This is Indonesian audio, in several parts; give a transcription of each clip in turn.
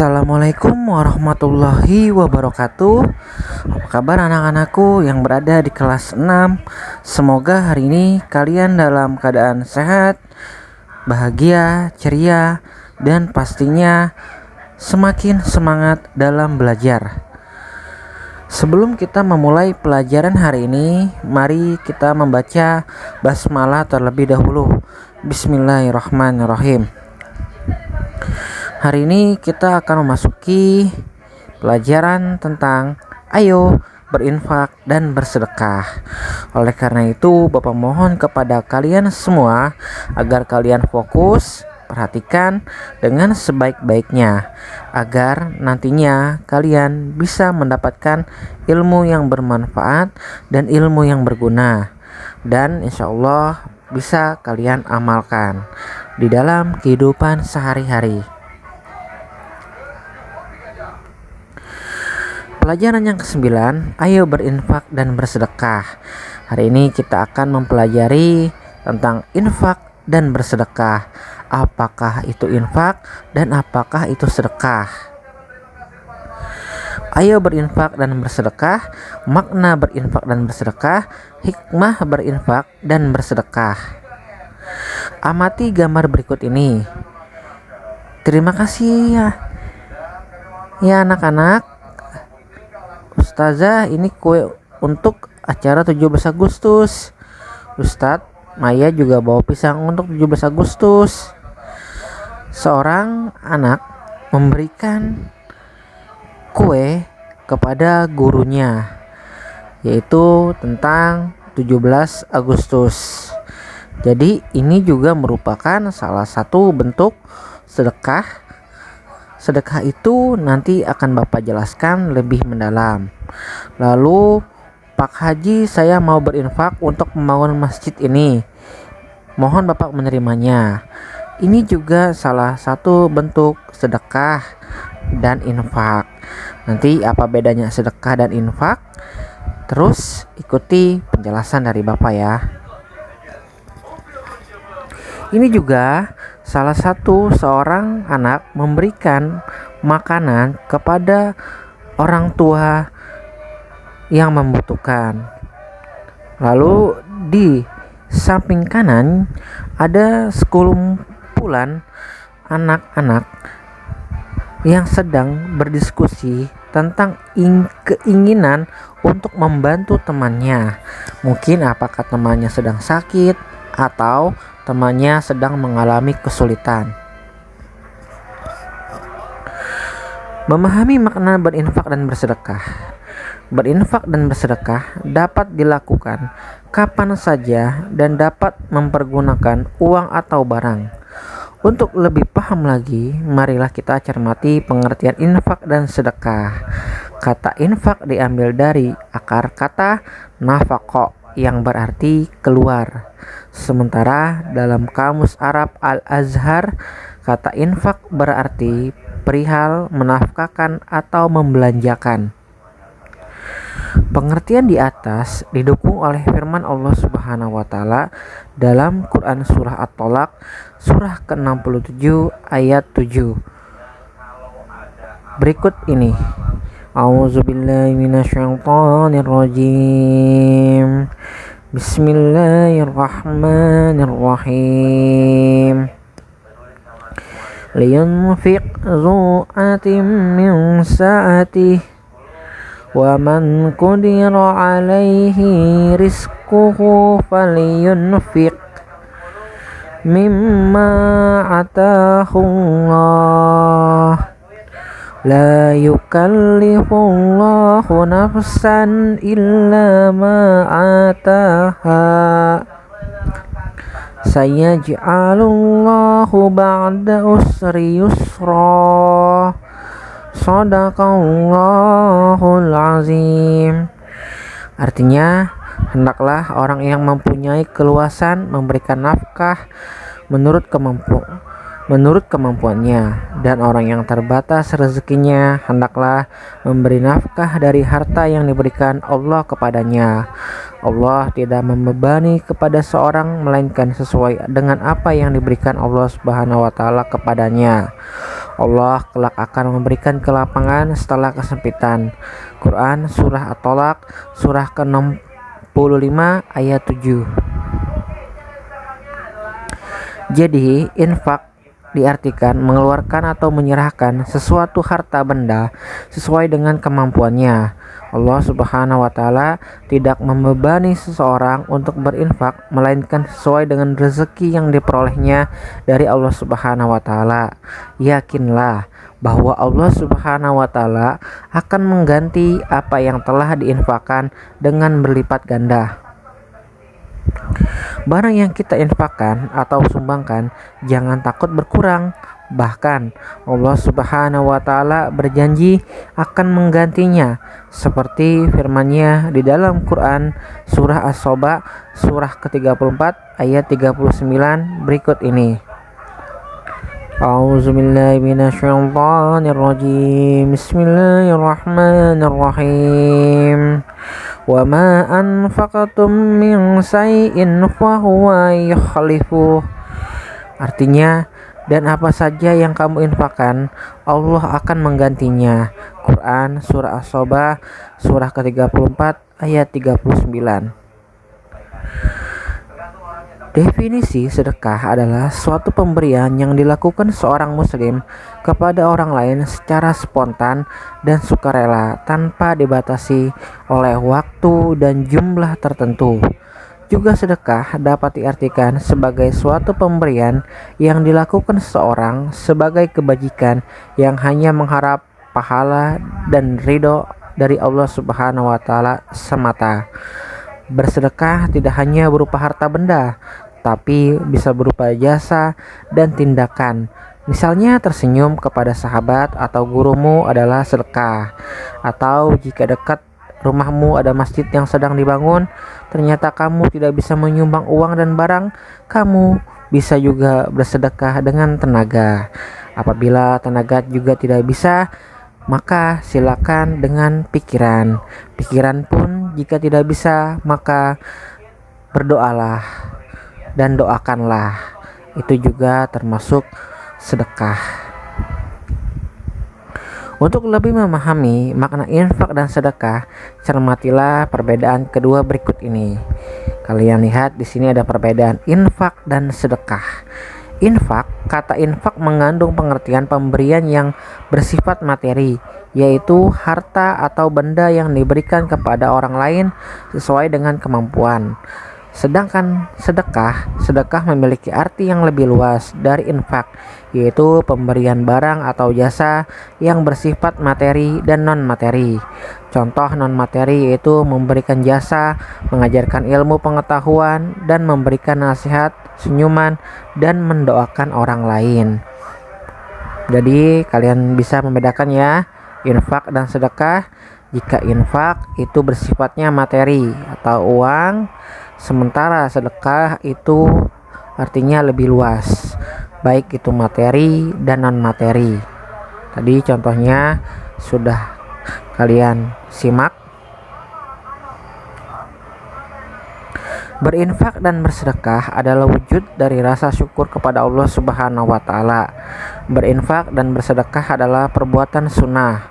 Assalamualaikum warahmatullahi wabarakatuh. Apa kabar anak-anakku yang berada di kelas 6? Semoga hari ini kalian dalam keadaan sehat, bahagia, ceria, dan pastinya semakin semangat dalam belajar. Sebelum kita memulai pelajaran hari ini, mari kita membaca basmalah terlebih dahulu. Bismillahirrahmanirrahim. Hari ini kita akan memasuki pelajaran tentang ayo berinfak dan bersedekah. Oleh karena itu, Bapak mohon kepada kalian semua agar kalian fokus, perhatikan dengan sebaik-baiknya agar nantinya kalian bisa mendapatkan ilmu yang bermanfaat dan ilmu yang berguna, dan insya Allah bisa kalian amalkan di dalam kehidupan sehari-hari. Pelajaran yang ke-9, ayo berinfak dan bersedekah. Hari ini kita akan mempelajari tentang infak dan bersedekah. Apakah itu infak dan apakah itu sedekah? Ayo berinfak dan bersedekah, makna berinfak dan bersedekah, hikmah berinfak dan bersedekah. Amati gambar berikut ini. Terima kasih ya anak-anak. Ustazah, ini kue untuk acara 17 Agustus. Ustadz, Maya juga bawa pisang untuk 17 Agustus. Seorang anak memberikan kue kepada gurunya, yaitu tentang 17 Agustus. Jadi ini juga merupakan salah satu bentuk sedekah. Sedekah itu nanti akan Bapak jelaskan lebih mendalam. Lalu, Pak Haji, saya mau berinfak untuk membangun masjid ini. Mohon Bapak menerimanya. Ini juga salah satu bentuk sedekah dan infak. Nanti apa bedanya sedekah dan infak? Terus ikuti penjelasan dari Bapak ya. Ini juga salah satu seorang anak memberikan makanan kepada orang tua yang membutuhkan. Lalu di samping kanan ada sekumpulan anak-anak yang sedang berdiskusi tentang keinginan untuk membantu temannya. Mungkin apakah temannya sedang sakit atau temannya sedang mengalami kesulitan. Memahami makna berinfak dan bersedekah. Berinfak dan bersedekah dapat dilakukan kapan saja dan dapat mempergunakan uang atau barang. Untuk lebih paham lagi, marilah kita cermati pengertian infak dan sedekah. Kata infak diambil dari akar kata nafaqah yang berarti keluar. Sementara dalam Kamus Arab Al-Azhar, kata infak berarti perihal menafkahkan atau membelanjakan. Pengertian di atas didukung oleh firman Allah Subhanahu wa taala dalam Quran surah At-Tolaq surah ke-67 ayat 7. Berikut ini. A'udzubillahi minasyaitonirrajim. Bismillahirrahmanirrahim. Liyunfiq zu atim min sa'atih wa man qudira alaihi rizquhu falyunfiq mimma atahu Allah. La yukallifullahu nafsan illa ma ataha. Sayaj'alullahu ba'da usri yusra. Shadaqallahul azim. Artinya, hendaklah orang yang mempunyai keluasan memberikan nafkah menurut kemampuannya, dan orang yang terbatas rezekinya hendaklah memberi nafkah dari harta yang diberikan Allah kepadanya. Allah tidak membebani kepada seorang melainkan sesuai dengan apa yang diberikan Allah Subhanahu wa taala kepadanya. Allah kelak akan memberikan kelapangan setelah kesempitan. Quran Surah At-Tolaq Surah ke-65 ayat 7. Jadi infak diartikan mengeluarkan atau menyerahkan sesuatu harta benda sesuai dengan kemampuannya. Allah Subhanahu wa taala tidak membebani seseorang untuk berinfak melainkan sesuai dengan rezeki yang diperolehnya dari Allah Subhanahu wa taala. Yakinlah bahwa Allah Subhanahu wa taala akan mengganti apa yang telah diinfakkan dengan berlipat ganda. Barang yang kita infakkan atau sumbangkan jangan takut berkurang. Bahkan Allah Subhanahu wa taala berjanji akan menggantinya seperti firman-Nya di dalam Quran surah As-Saba surah ke-34 ayat 39 berikut ini. A'udzubillahi minasyaitonirrajim. Bismillahirrahmanirrahim. Wa ma anfaqtum min shay'in fahuwa yukhlifuh. Artinya, dan apa saja yang kamu infakkan, Allah akan menggantinya. Quran surah As-Saba surah ke-34 ayat 39. Definisi sedekah adalah suatu pemberian yang dilakukan seorang muslim kepada orang lain secara spontan dan sukarela tanpa dibatasi oleh waktu dan jumlah tertentu. Juga sedekah dapat diartikan sebagai suatu pemberian yang dilakukan seseorang sebagai kebajikan yang hanya mengharap pahala dan ridho dari Allah Subhanahu wa taala semata. Bersedekah tidak hanya berupa harta benda, tapi bisa berupa jasa dan tindakan. Misalnya tersenyum kepada sahabat atau gurumu adalah sedekah. Atau jika dekat rumahmu ada masjid yang sedang dibangun, ternyata kamu tidak bisa menyumbang uang dan barang, kamu bisa juga bersedekah dengan tenaga. Apabila tenaga juga tidak bisa, maka silakan dengan pikiran. Pikiran pun jika tidak bisa, maka berdoalah dan doakanlah. Itu juga termasuk sedekah. Untuk lebih memahami makna infak dan sedekah, cermatilah perbedaan kedua berikut ini. Kalian lihat di sini ada perbedaan infak dan sedekah. Kata infak mengandung pengertian pemberian yang bersifat materi, yaitu harta atau benda yang diberikan kepada orang lain sesuai dengan kemampuan. Sedangkan sedekah memiliki arti yang lebih luas dari infak, yaitu pemberian barang atau jasa yang bersifat materi dan non-materi. Contoh non-materi yaitu memberikan jasa, mengajarkan ilmu pengetahuan, dan memberikan nasihat, senyuman, dan mendoakan orang lain. Jadi kalian bisa membedakan ya, infak dan sedekah. Jika infak itu bersifatnya materi atau uang, sementara sedekah itu artinya lebih luas, baik itu materi dan non-materi. Tadi contohnya sudah kalian simak. Berinfak dan bersedekah adalah wujud dari rasa syukur kepada Allah Subhanahu wa taala. Berinfak dan bersedekah adalah perbuatan sunnah.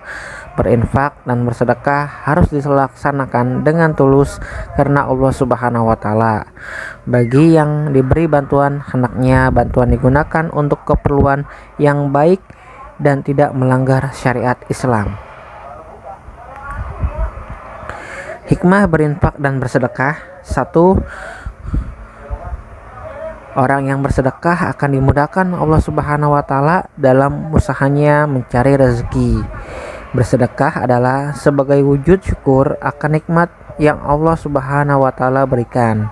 Berinfak dan bersedekah harus dilaksanakan dengan tulus karena Allah Subhanahu wa taala. Bagi yang diberi bantuan, hendaknya bantuan digunakan untuk keperluan yang baik dan tidak melanggar syariat Islam. Hikmah berinfak dan bersedekah. 1. Orang yang bersedekah akan dimudahkan Allah Subhanahu wa taala dalam usahanya mencari rezeki. Bersedekah adalah sebagai wujud syukur akan nikmat yang Allah Subhanahu wa taala berikan.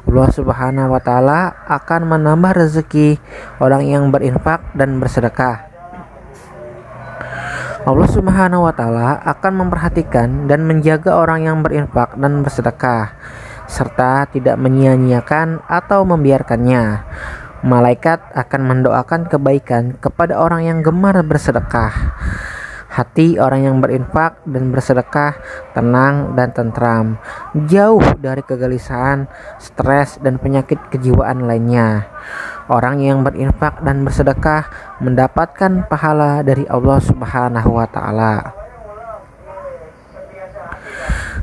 Allah Subhanahu wa taala akan menambah rezeki orang yang berinfak dan bersedekah. Allah Subhanahu wa taala akan memperhatikan dan menjaga orang yang berinfak dan bersedekah, serta tidak menyia-nyiakan atau membiarkannya. Malaikat akan mendoakan kebaikan kepada orang yang gemar bersedekah. Hati orang yang berinfak dan bersedekah tenang dan tentram, jauh dari kegelisahan, stres, dan penyakit kejiwaan lainnya. Orang yang berinfak dan bersedekah mendapatkan pahala dari Allah Subhanahu wa taala.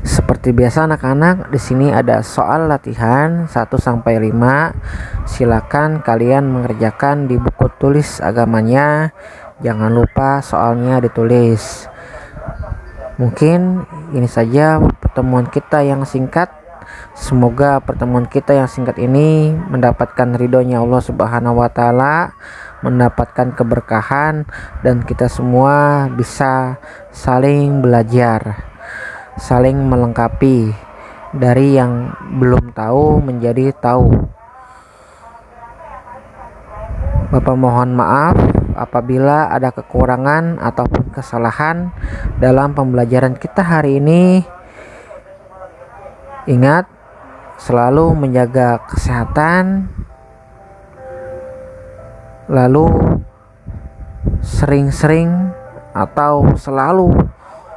Seperti biasa anak-anak, di sini ada soal latihan 1 sampai 5. Silakan kalian mengerjakan di buku tulis agamanya. Jangan lupa soalnya ditulis. Mungkin ini saja pertemuan kita yang singkat. Semoga pertemuan kita yang singkat ini mendapatkan ridhonya Allah Subhanahu wa taala, mendapatkan keberkahan, dan kita semua bisa saling belajar, saling melengkapi, dari yang belum tahu menjadi tahu. Bapak mohon maaf apabila ada kekurangan ataupun kesalahan dalam pembelajaran kita hari ini. Ingat, selalu menjaga kesehatan, lalu sering-sering atau selalu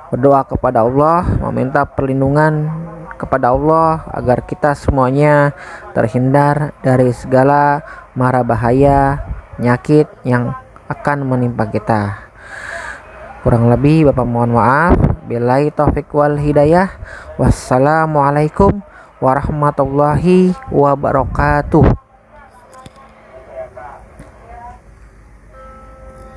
berdoa kepada Allah, meminta perlindungan kepada Allah agar kita semuanya terhindar dari segala mara bahaya, penyakit yang akan menimpa kita. Kurang lebih Bapak mohon maaf. Billahi taufik wal hidayah. Wassalamualaikum warahmatullahi wabarakatuh.